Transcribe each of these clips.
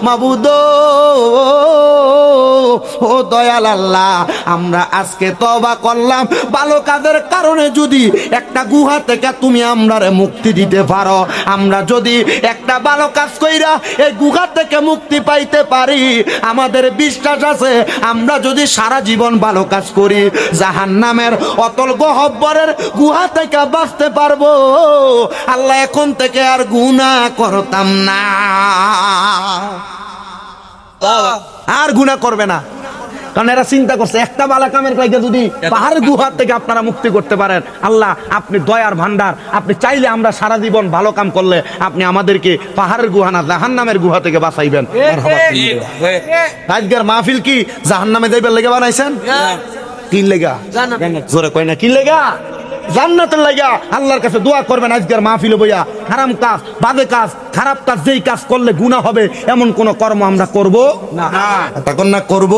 মাবুদ ও দয়াল আল্লাহ, আমরা আজকে তওবা করলাম, ভালো কাজের কারণে যদি একটা গুহা থেকে তুমি আমরারে মুক্তি দিতে পারো, আমরা যদি একটা ভালো কাজ কইরা এই গুহা থেকে মুক্তি পাইতে পারি, আমাদের বিশ্বাস আছে আমরা যদি সারা জীবন ভালো কাজ করি জাহান্নামের অতল গহ্বরের গুহা থেকে বাঁচতে পারবো। আল্লাহ এখন থেকে আর গুনাহ করতাম না, আর গুনাহ করবে না। কারণ এরা চিন্তা করছে একটা ভালো কামের কাজে যদি পাহাড়ের গুহা থেকে আপনারা মুক্তি করতে পারেন, আল্লাহ আপনি দয়ার ভান্ডার, আপনি চাইলে আমরা সারা জীবন ভালো কাম করলে আপনি আমাদেরকে পাহাড়ের গুহা না জাহান্নামের গুহা থেকে বাঁচাইবেন। আজকের মাহফিল কি জাহান্নামে যাইবার লেগে বানাইছেন? কি লেগা? জোরে কয় না, কি লেগা? জান্নাতের লাগা। আল্লাহর কাছে দোয়া করবেন আজকের মাহফিল বইয়া হারাম কাজ, বাজে কাজ, খারাপ কাজ, যেই কাজ করলে গুনাহ হবে এমন কোন কর্ম আমরা করব না, তখন না করব।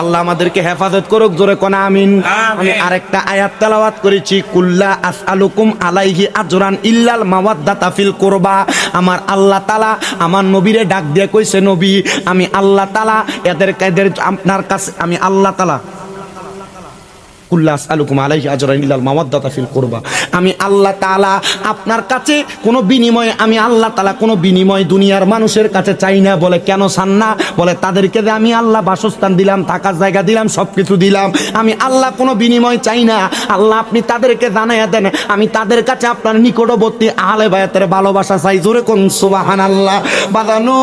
আল্লাহ আমাদেরকে হেফাজত করুক, জোরে কোন আমিন। আমি আরেকটা আয়াত তেলাওয়াত করেছি, কুল্লা আসআলুকুম আলাইহি আজরান ইল্লাল মাওয়াদ্দাতা ফিল কুরবা। আমার আল্লাহ তাআলা আমার নবীরে ডাক দিয়ে কইছে, নবী আমি আল্লাহ তাআলা এদের আপনার কাছে আমি আল্লাহ তাআলা কুল্লা আসআলুকুম আলাইহি আজরান ইল্লাল মাওয়াদ্দাতা ফিল কুরবা, আমি আল্লাহ তাআলা আপনার কাছে কোনো বিনিময়, আমি আল্লাহ তাআলা কোনো বিনিময় দুনিয়ার মানুষের কাছে চাই না। বলে কেন চান না? বলে তাদেরকে যে আমি আল্লাহ বাসস্থান দিলাম, থাকার জায়গা দিলাম, সবকিছু দিলাম, আমি আল্লাহ কোনো বিনিময় চাই না। আল্লাহ আপনি তাদেরকে জানাইয়া দেন আমি তাদের কাছে আপনার নিকটবর্তী আহলে বায়াতের ভালোবাসা চাই। জোরে কোন সুবহানাল্লাহ। বাদানো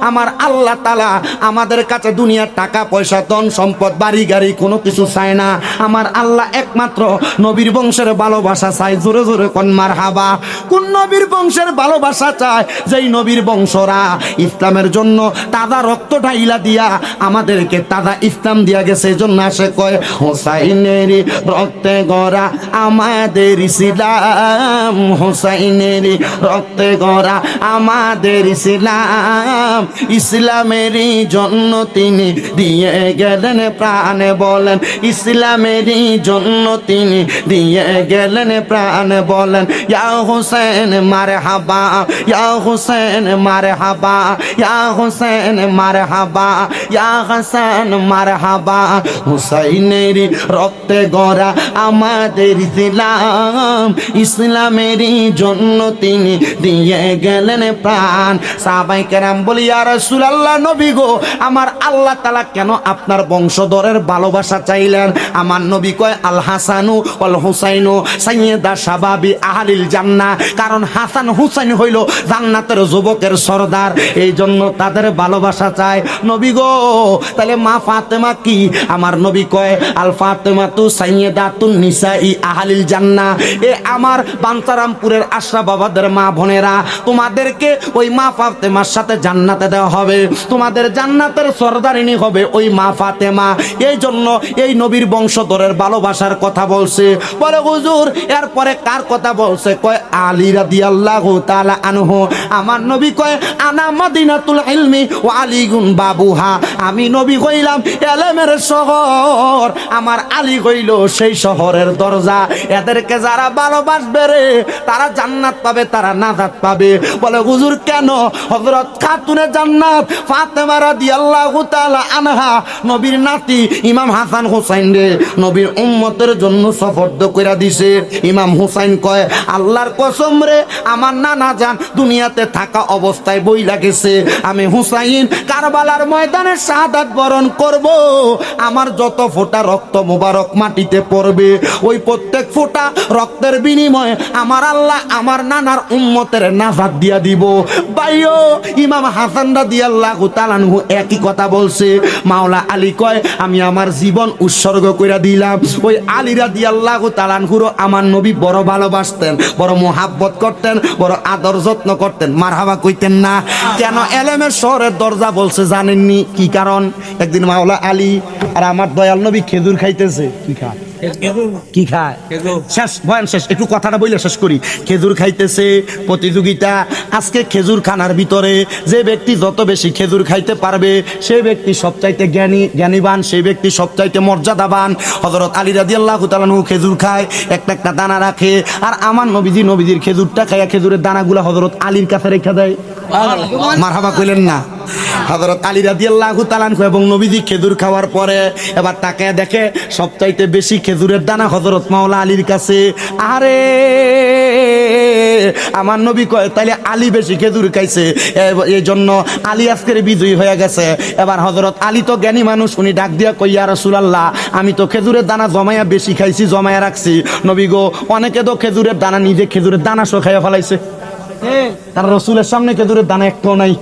আমার আল্লাহ তাআলা আমাদের কাছে দুনিয়ার টাকা পয়সা ধন সম্পদ বাড়ি গাড়ি কোনো কিছু চায় না। আমার আল্লাহ একমাত্র নবীর বংশের ভালোবাসা চায়। জোরে জোরে কোন মারহাবা। কোন নবীর বংশের ভালোবাসা চায়? যেই নবীর বংশরা ইসলামের জন্য তাজা রক্ত ঢাইলা দিয়া আমাদেরকে তাজা ইসলাম দিয়া গেছে। এই জন্য আসে কয় হোসাইনের রক্তে গড়া আমাদের ইসলাম, হোসাইনের রক্তে গড়া আমাদের ইসলাম, ইসলামেরই জন্য তিনি দিয়ে গেলেন প্রাণে। বলেন ইসলামেরই জন্য তিনি দিয়ে গেলেন প্রাণ। বলেন ইয়া হোসেন মারহাবা, ইয়া হোসেন মারহাবা, ইয়া হোসেন মারহাবা, ইয়া হাসান মারহাবা। হুসাইনের রক্তে গড়া আমাদের ইসলাম, ইসলামেরই জন্য তিনি দিয়ে গেলেন প্রাণ। সাহাবায়ে কেরাম বলি ইয়া রাসূলুল্লাহ, নবী গো আমার আল্লাহ তাআলা কেন আপনার বংশধরের ভালোবাসা চাইলেন? আমার নবী কয় আল হাসানু ওয়াল হুসাইনু সাইয়্যিদা শাবাবি আহলিল জান্নাহ। কারণ হাসান হুসাইন হইল জান্নাতের যুবকের সরদার, এই জন্য তাদের ভালোবাসা চায়। নবী গো তাহলে মা ফাতেমা কি? আমার নবী কয় আল ফাতেমাতু সাইয়্যিদাতুন নিসাই আহলিল জান্নাহ। এ আমার বাঞ্চারামপুরের আশরা বাবাদের মা বোনেরা, তোমাদেরকে ওই মা ফাতেমার সাথে জান্নাতে দেওয়া হবে, তোমাদের জান্নাতের সরদারিনী হবে ওই মা ফাতেমা। এই জন্য এই নবীর বংশধরের ভালোবাসার কথা বলছে। বলে হুজুর এরপরে কার কথা বলছে? কয় আলী রাদিয়াল্লাহু তাআলা আনহু। আমার নবী কয় আনা মদিনাতুল ইলমি ওয়া আলীগুন বাবুহা, আমি নবী কইলাম ইলমের শহর, আমার আলী কইল সেই শহরের দরজা। এদেরকে যারা ভালোবাসবে রে তারা জান্নাত পাবে, তারা নাজাত পাবে। বলে হুজুর কেন? হযরত খাতুনে জান্নাত ফাতেমা রাদিয়াল্লাহু তাআলা আনহা নবীর নাতি ইমাম হাসান হুসাইন রে নবীর উম্মতের জন্য সফর্দ কইরা দিছে। ইমাম হুসাইন কয় আল্লাহর কসম রে আমার নানা জান দুনিয়াতে থাকা অবস্থায় বইলা গেছে, আমি হুসাইন কারবালার ময়দানে শাহাদাত বরণ করব, আমার যত ফোঁটা রক্ত মোবারক মাটিতে পড়বে ওই প্রত্যেক ফোঁটা রক্তের বিনিময়ে আমার আল্লাহ আমার নানার উম্মতের নাজাত দিয়া দিব। ভাইও ইমাম হাসান রাদিয়াল্লাহু তাআলা আনহু একই কথা বলছে। মাওলা আলী কয় আমি আমার জীবন উৎসর্গ কইরা দিলাম। ওই আলী রাদিয়াল্লাহু তাআলা আনহুরও আমার নবী বড় ভালোবাসতেন, বড় মোহাব্বত করতেন, বড় আদর যত্ন করতেন। মারহাবা কইতেন না? কেন এলেমের শহরের দরজা বলছে জানেননি কি কারণ? একদিন মাওলা আলী আর আমার দয়াল নবী খেজুর খাইতেছে। কি খা? কি খায়? শেষ বয়ান শেষ, একটু কথাটা বলে শেষ করি। খেজুর খাইতেছে প্রতিযোগিতা। আজকে খেজুর খানার ভিতরে যে ব্যক্তি যত বেশি খেজুর খাইতে পারবে সেই ব্যক্তি সবচাইতে জ্ঞানীবান, সেই ব্যক্তি সবচাইতে মর্যাদাবান। হযরত আলী রাদিয়াল্লাহু তাআলা আনহু খেজুর খায়, একটা একটা দানা রাখে, আর আমার নবীজির খেজুরটা খাইয়া খেজুরের দানাগুলা হযরত আলীর কাছে রেখে দেয়। মারহাবা কইলেন না? হযরত আলী রাদিয়াল্লাহু তাআলা আনহু এবং নবীজি খেজুর খাওয়ার পরে এবার তাকে দেখে সবচাইতে বেশি খেজুরের দানা হযরত মাওলা আলীর কাছে। আরে আমার নবী কয় তাইলে আলী বেশি খেজুর খাইছে, এই জন্য আলী আজকের বিজয়ী হয়ে গেছে। এবার হযরত আলী তো জ্ঞানী মানুষ, উনি ডাক দিয়া কই, ইয়া রাসূলুল্লাহ, আমি তো খেজুরের দানা জমায়া বেশি খাইছি, জমায়া রাখছি। নবী গো, অনেকে তো খেজুরের দানা নিজে খেজুরের দানা সহ খাইয়া ফেলাইছে, তার রসুলের সামনে খেজুরের দানা একটাও নাই।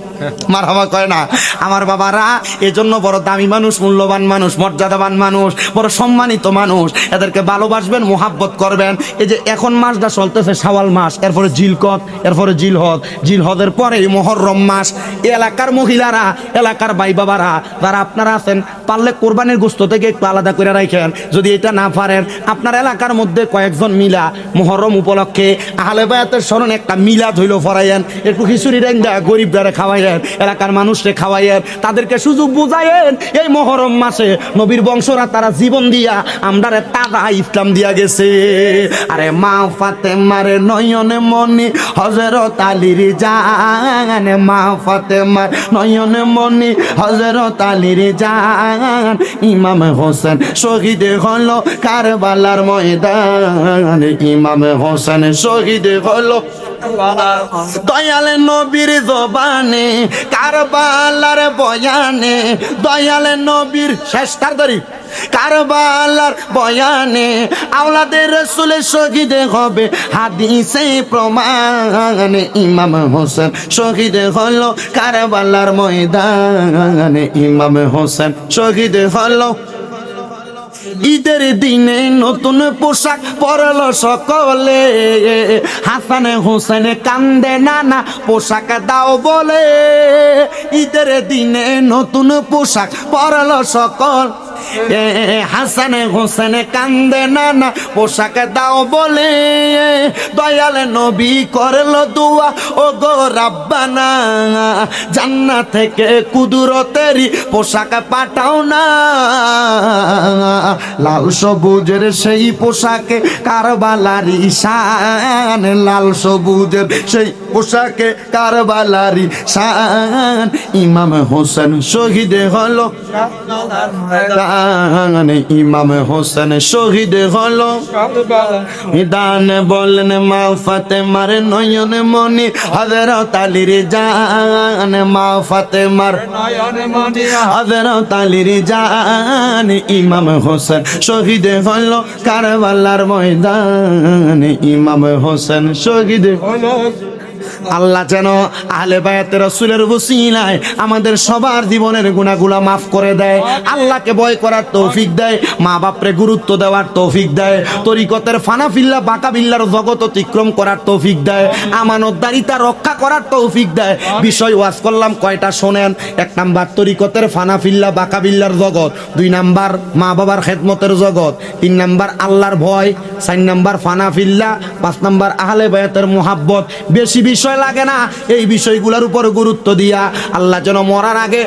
মারহাবা কয় না? আমার বাবারা এজন্য বড় দামি মানুষ, মূল্যবান মানুষ, মর্যাদাবান মানুষ, বড় সম্মানিত মানুষ, এদেরকে ভালোবাসবেন, মোহাব্বত করবেন। এই যে এখন মাসটা চলতেছে শাওয়াল মাস, এরপরে জিলকত, এরপরে জিলহদ, জিলহদের পরে মুহররম মাস। এলাকার মহিলারা, এলাকার ভাই বাবারা যারা আপনারা আছেন, পারলে কোরবানির গোশত থেকে একটু আলাদা করে রাখেন। যদি এটা না পারেন, আপনার এলাকার মধ্যে কয়েকজন মিলা মুহররম উপলক্ষে আহলে বায়াতের স্মরণে একটা মিলাদ হইল ফরাইয়েন, একটু খিচুড়ি রান্দা গরিবদের খাওয়াইয়েন, এলাকার মানুষকে খাওয়াইয়েন, তাদেরকে সুযোগ বুঝাইয়েন। এই মুহররম মাসে নবীর বংশরা তারা জীবন দিয়া আমরারে তাজা ইসলাম দিয়া গেছে। আরে মা ফাতেমার নয়নে মনি হযরত আলীর জান, মা ফাতেমার নয়নে মনি হযরত আলীর জান, ইমাম হোসেন শহীদ হলো কারবালার ময়দান, ইমাম হোসেন শহীদ হলো দয়াল নবীর জবানে কারবালার বয়ানে, দয়াল নবীর শেষ তাড়াতাড়ি কারবালার বয়ানে আওলাদের রাসূলের শহীদ হবে হাদিসে প্রমাণ, ইমাম হোসেন শহীদ হলো কারবালার ময়দানে, ইমাম হোসেন শহীদ হলো। ঈদের দিনে নতুন পোশাক পরলো সকলে, হাসান হোসেন কান্দে নানা পোশাক দাও বলে। ঈদের দিনে নতুন পোশাক পরলো সকল, হাসান হোসেন কান্দে নানা পোশাক দাও বলে। দয়াল নবী করলো দোয়া, ও গো রাব্বানা, জান্নাত থেকে কুদরতেরই পোশাক পাঠাও না। লাল সবুজের সেই পোশাকে কারবালারি শান, লাল সবুজের সেই পোশাকে কারবালারি শান, ইমাম হোসেন শহীদ হলো, ইমাম হোসেন শহীদ হলো। দান বলেন মা ফাতেমার নয়নে মনি হযরত আলীর জান, মা ফাতেমার নয়নে মনি হযরত আলীর জান, ইমাম হোসেন শহীদ হলো কারবালার ময়দানে, ইমাম হোসেন শহীদ হলো। আল্লাহ যেন আহলে বায়াতে রাসূলের ওসিলায় আমাদের সবার জীবনের গুনাহগুলো maaf করে দেয়, আল্লাহকে ভয় করার তৌফিক দেয়, মা বাপরে গুরুত্ব দেওয়ার তৌফিক দেয়, তরিকতের ফানাফিল্লা বাকাবিল্লার জগৎ অতিক্রম করার তৌফিক দেয়, আমানতদারিতা রক্ষা করার তৌফিক দেয়। বিষয় ওয়াজ করলাম কয়টা শোনেন। 1 নাম্বার তরিকতের ফানাফিল্লা বাকাবিল্লার জগৎ, 2 নাম্বার মা বাবার খেদমতের জগৎ, 3 নাম্বার আল্লাহর ভয়, 4 নাম্বার ফানাফিল্লা, 5 নাম্বার আহলে বায়াতের মুহাব্বত। বেশি বিষয় লাগে না, এই বিষয়গুলোর উপর গুরুত্ব দিয়া আল্লাহ যেন মরার আগে